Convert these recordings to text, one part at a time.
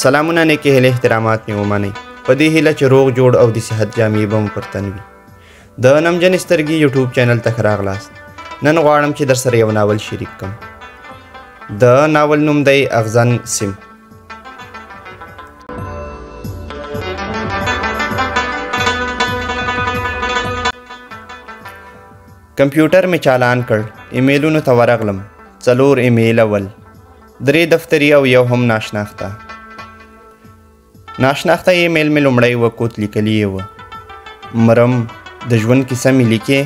سلامونه نیکې هیلې احترامات مې ومنئ په دې هیله چې روغ جوړ او د صحت جامې به مو پر تن وي د نمجنې سترګې یوټیوب چینل ته ښه راغلاست نن غواړم چې در سره یو ناول شریک کړم د ناول نوم دی اغزن سیم کمپیوټر مې چالان کړ ایمیلونو ته ورغلم 4 ایمیل اول 3 دفتري او یو هم ناشناخته ایمیل مې لومړی وکوت لیکلی و مرم د ژوند کیسه مې لیکې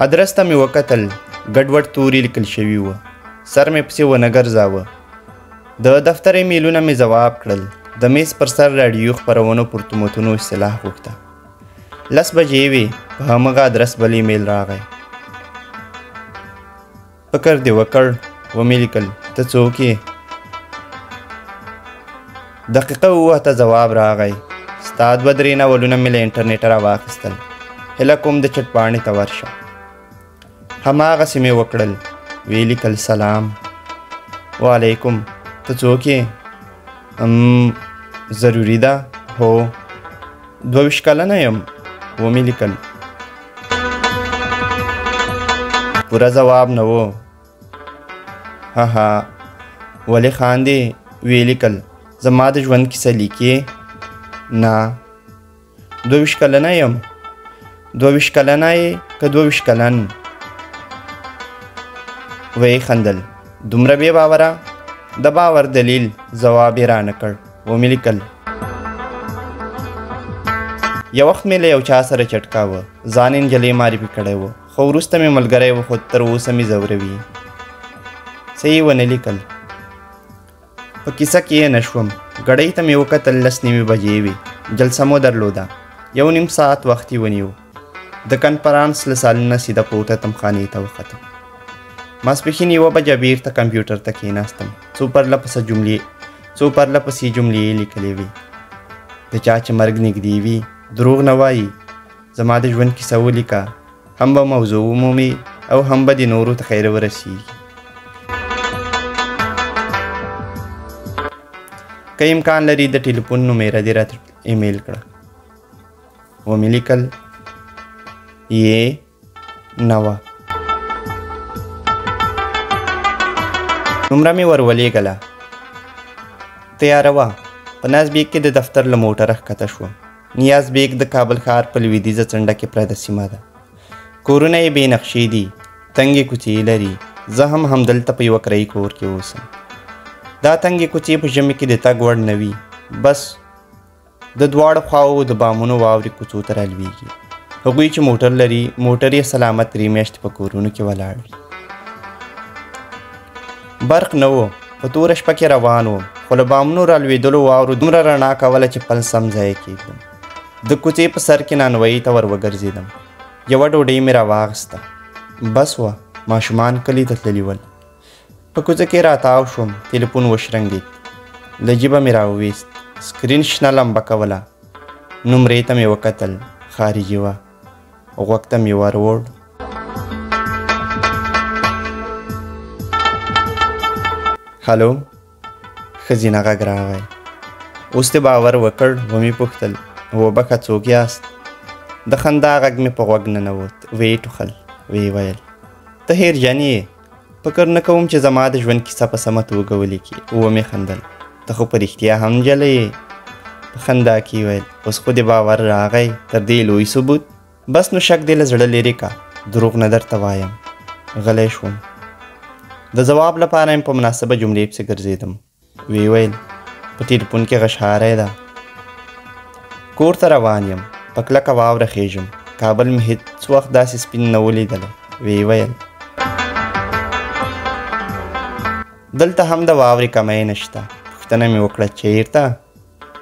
ادرس ته مې وکتل ګډوډ توري لیکل شوي و سر مې پسې ونه ګرځاوه د دفتر ایمیلونه مې ځواب کړل د میز پر سر راډیو خپرونو پرتومتونو اصطلاح غوښته 10 بجې وې په همغه ادرس بل ایمیل راغی فکر دې وکړ ومې لیکل ته څوک یې دقیقه 7 ته ځواب راغی ستا 2-3 ناولونه مې له انټرنیټه راواخیستل هیله کوم د چټ پاڼې ته ورشه هماغسې مې وکړل ویې لیکل سلام وعلیکم ته څوک یې ضروري ده هو 22 کلنه یم ومې لیکل پوره ځواب نه و ها ولې خاندې ویې لیکل زما د ژوند کیسه لیکې نه 22 کلنه یم 22 کلنه یې که 22 کلن ویې خندل دومره بې باوره د باور دلیل ځواب یې رانه کړ ومې لیکل یو وخت مې له یو چا سره چټکاوه ځان نجلۍ معرفي کړی و خو وروسته مې ملګری و خو تر اوسه مې ځوروي څه یې ونه لیکل په کیسه کې یې نه شوم ګړۍ ته مې وکتل 10 بجې وې جلسه مو درلوده 1.5 ساعت وخت یې ونیو د کنفرانس له سالون نه سیده پورته تمخانې ته وختم ماسپښین 1 بجه بیرته کمپیوټر ته کېناستم څو پرله پسې جملې یې لیکلې وې د چا چې مرګ نږدې وي دروغ نه وایي زما د ژوند کیسه ولیکه هم به موضوع ومومي او هم به د نورو ته خیر ورسیږي که امکان لري د ټلیفون نومره دې راته ایمیل کړه ومې لیکل یې نه وه نومره مې ورولېږله تیاره وه په ناز بیګ کې د دفتر له موټره ښکته شوم نیاز بیګ د کابل ښار په لویدیځه څنډه کې پرته سیمه ده کورونه یې بې نقشې دي تنګې کوڅې لري زه هم همدلته په یوه کرایي کور کې اوسم دا تنګې کوڅې په ژمي کې د تګ وړ نه وي بس د دواړو خواو د بامونو واورې کوڅو ته رالویږي هغوی چې موټر لري موټر یې سلامت 3 میاشتې په کورونو کې ولاړ وي برق نه و په توره شپه کې روان وم خو له بامونو رالوېدلو واورو دومره رڼا کوله چې پل سم ځای کېږدم د کوڅې په سر کې نانوایي ته ور وګرځېدم یوه ډوډۍ مې راواخیسته بس وه ماشومان کلي ته تللي ول په کوڅه کې راتاو شوم تلیفون وشرنګېد له جیبه مې راوویست سکرین شنه لمبه کوله نومرې ته مې وکتل خارجي وه غوږ ته مې وروړ هلو ښځینه غږ راغی اوس دې باور وکړ ومې پوښتل وبخه څوک یاست د خندا غږ مې په غوږ ننوت ویې ټوخل ویې ویل ته هیرجن یې فکر نه کوم چې زما د ژوند کیسه په سمه توګه ولیکې ومې خندل ته خو په رښتیا هم نجلۍ یې په خندا کې ویل اوس خو دې باور راغی تر دې لوی ثبوت بس نو شک دې له زړه لرې کا دروغ نه درته وایم غلی شوم د ځواب لپاره یم په مناسبه جملې پسې ګرځېدم ویې ویل په ټلیفون کې غشاری ده کور ته روان یم په کلکه واوره خیژم کابل مې هېڅ وخت داسې سپین نه ولیدلی ویې ویل دلته هم د واورې کمی نشته پوښتنه مې وکړه چېرته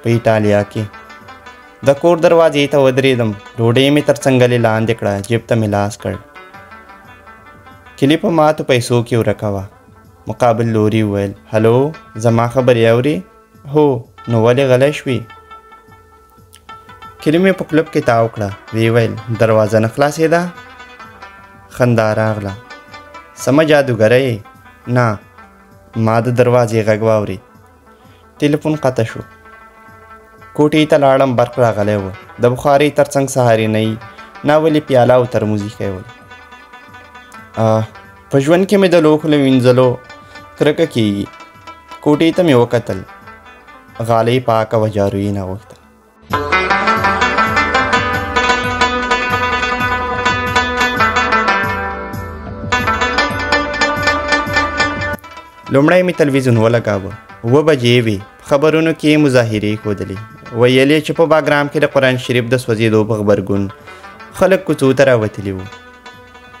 په ایټالیا کې د کور دروازې ته ودرېدم ډوډۍ مې تر څنګلې لاندې کړه جیب ته مې لاس کړ کلي په ماتو پیسو کې ورکه وه مقابل لوري وویل هلو زما خبرې اورې هو نو ولې غلی شوې کلي مې په کلب کې تاو کړه ویې ویل دروازه نه خلاصېده خندا راغله سمه جادوګره یې نه ما د دروازې غږ واورېد ټلیفون قطع شو. کوټې ته لاړم، برق راغلی و. د بخارۍ تر څنګ سهارنۍ ناولې پیاله او ترموز ایښی ول. په ژوند کې مې د لوښو له وینځلو کرکه کېږي. کوټې ته مې وکتل، غالۍ پاکه وه، جارو یې نه غوښته. لومړی مې تلویزیون ولګاوه. 7 بجې وې. خبرونو کې مظاهرې ښودلې، ویلې چې په باګرام کې د قرآن شریف د سوځېدو په غبرګون خلک کوڅو ته راوتلي وو.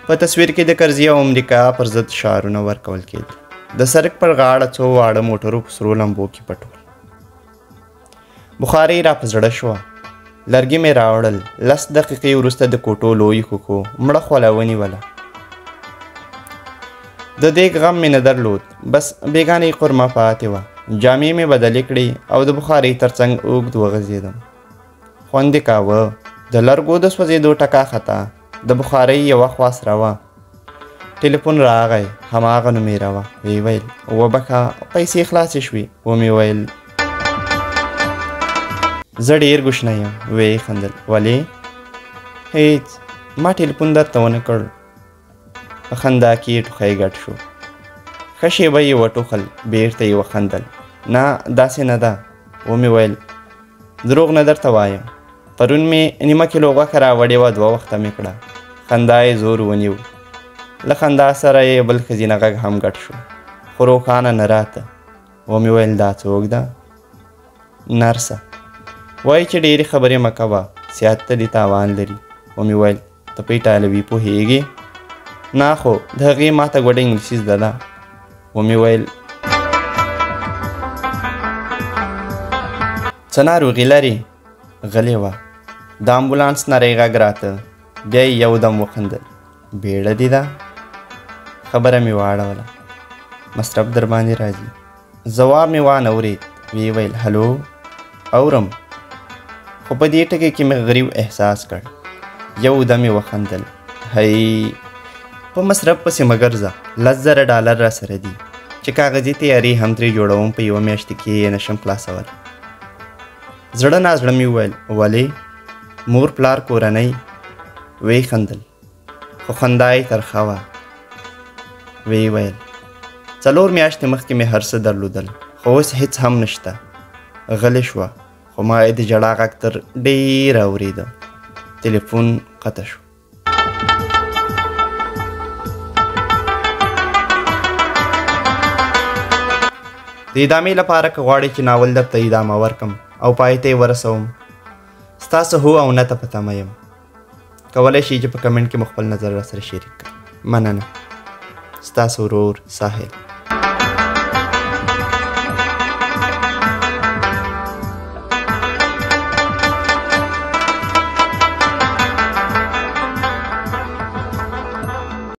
په تصویر کې د کرزي او امریکا پر ضد شعارونه ورکول کېدل. د سړک پر غاړه څو واړه موټرو په سرو لمبو کې پټ ول. بخارۍ را په زړه شوه. لرګي مې راوړل. 10 دقیقې وروسته د کوټو لوی کوکو مړه خوله ونیوله. د دیګ غم مې نه درلود، بس بیګانې قورمه پاتې وه. جامې مې بدلې کړې او د بخارۍ تر څنګ اوږد وغځېدم. خوند یې کاوه. د لرګو د سوځېدو ټکا خطا. د بخارۍ یوه خوا سره وه. ټلیفون راغی، هماغه نومېره وه. ویې ویل وبخه، پیسې خلاصې شوې. ومې ویل زه ډېر کوشنی یم. ویې خندل. ولې؟ هېڅ، ما ټلیفون درته ونه کړ. په خندا کې ټوخی ګډ شو. ښه شېبه یې وټوخل، بېرته یې وخندل. نه، داسې نه ده. ومې ویل دروغ نه درته وایم، پرون مې نیمه کیلو غوښه راوړې وه، 2 وخته مې کړه. خندا یې زور ونیو. له خندا سره یې بل ښځینه غږ هم ګډ شو، خو روښانه نه راته. ومې ویل دا څوک ده؟ نرسه. وایي چې ډېرې خبرې مه کوه، صحت ته دې تاوان لري. ومې ویل ته په ایټالوي پوهېږې؟ نه، خو د هغې ما ته ګوډه انګلیسي زده ده. ومې ویل څه ناروغي لرې؟ غلې وه. د امبولانس نری غږ راته. بیا یې یودم وخندل. بیړه دې ده؟ خبره مې واړوله. مصرف در باندې راځي. ځواب مې وانه ورېد. ویې ویل هلو، اورم. خو په دې ټکي کې مې غریب احساس کړ. یودم یې وخندل. هی، په مصرف پسې مه ګرځه. $10,000 را سره دي چې کاغذي تیاري هم ترې جوړوم، په 1 میاشت کې یې نشم خلاصول. زړه نازړه مې وویل ولې؟ مور پلار کورنۍ؟ ویې خندل، خو خندا یې ترخه وه. ویې ویل 4 میاشتې مخکې مې هر څه درلودل، خو اوس هېڅ هم نشته. غلې شوه، خو ما یې د ژړا غږ تر ډېره اورېده. ټلیفون قطع شو. د ادامې لپاره که غواړئ چې ناول درته ادامه ورکم او پای ته یې ورسوم، ستاسو هو او نه ته په تمه یم. کولی شئ چې په کمنټ کې مو خپل نظر راسره شریک کړئ. مننه. ستاسو ورور ساحل.